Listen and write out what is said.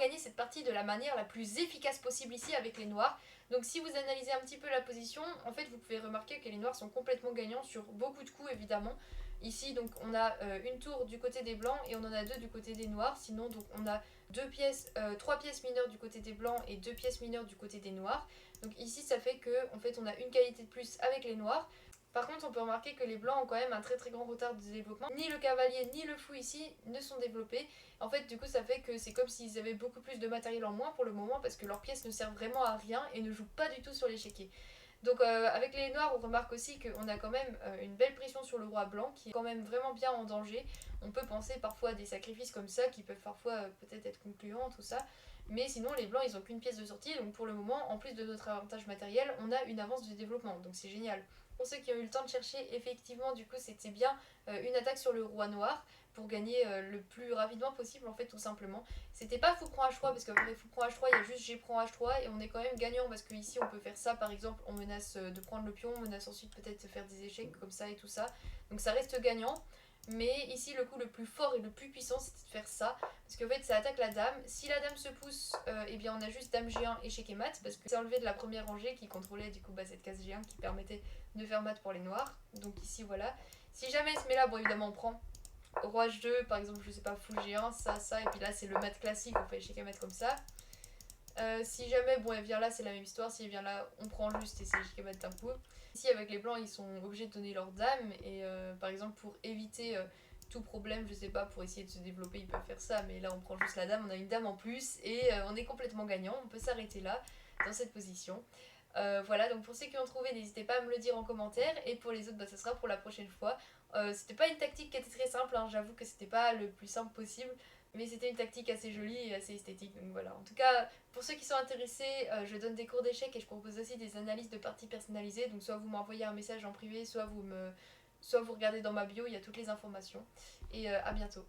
gagner cette partie de la manière la plus efficace possible ici avec les noirs. Donc si vous analysez un petit peu la position, en fait vous pouvez remarquer que les noirs sont complètement gagnants sur beaucoup de coups évidemment. Ici donc on a une tour du côté des blancs et on en a deux du côté des noirs. Sinon donc on a trois pièces mineures du côté des blancs et deux pièces mineures du côté des noirs. Donc ici ça fait que en fait on a une qualité de plus avec les noirs. Par contre, on peut remarquer que les blancs ont quand même un très très grand retard de développement. Ni le cavalier ni le fou ici ne sont développés. En fait, du coup, ça fait que c'est comme s'ils avaient beaucoup plus de matériel en moins pour le moment parce que leurs pièces ne servent vraiment à rien et ne jouent pas du tout sur l'échiquier. Donc avec les noirs, on remarque aussi qu'on a quand même une belle pression sur le roi blanc qui est quand même vraiment bien en danger. On peut penser parfois à des sacrifices comme ça qui peuvent parfois peut-être être concluants, tout ça. Mais sinon, les blancs, ils n'ont qu'une pièce de sortie. Donc pour le moment, en plus de notre avantage matériel, on a une avance de développement. Donc c'est génial. Pour ceux qui ont eu le temps de chercher, effectivement, du coup, c'était bien une attaque sur le roi noir pour gagner le plus rapidement possible, en fait, tout simplement. C'était pas fou prend H3 parce qu'après fou prend H3, il y a juste G prend H3 et on est quand même gagnant parce qu'ici on peut faire ça par exemple, on menace de prendre le pion, on menace ensuite peut-être de faire des échecs comme ça et tout ça. Donc ça reste gagnant. Mais ici le coup le plus fort et le plus puissant c'était de faire ça parce qu'en fait ça attaque la dame. Si la dame se pousse, eh bien on a juste dame G1 échec et mat parce que c'est enlevé de la première rangée qui contrôlait du coup cette case G1 qui permettait de faire mat pour les noirs. Donc ici voilà. Si jamais elle se met là, bon évidemment on prend roi H2 par exemple, je sais pas, fou G1, ça, et puis là c'est le mat classique, on fait échec et mat comme ça. Si jamais, bon, elle vient là, c'est la même histoire. Si elle vient là, on prend juste et c'est échec et mat d'un coup. Ici, avec les blancs, ils sont obligés de donner leur dame. Et par exemple, pour éviter tout problème, je sais pas, pour essayer de se développer, ils peuvent faire ça. Mais là, on prend juste la dame, on a une dame en plus. Et on est complètement gagnant. On peut s'arrêter là, dans cette position. Voilà, donc pour ceux qui ont trouvé, n'hésitez pas à me le dire en commentaire. Et pour les autres, bah, ça sera pour la prochaine fois. C'était pas une tactique qui était très simple, hein, j'avoue que c'était pas le plus simple possible. Mais c'était une tactique assez jolie et assez esthétique, donc voilà. En tout cas, pour ceux qui sont intéressés, je donne des cours d'échecs et je propose aussi des analyses de parties personnalisées. Donc soit vous m'envoyez un message en privé, soit vous regardez dans ma bio, il y a toutes les informations. Et à bientôt.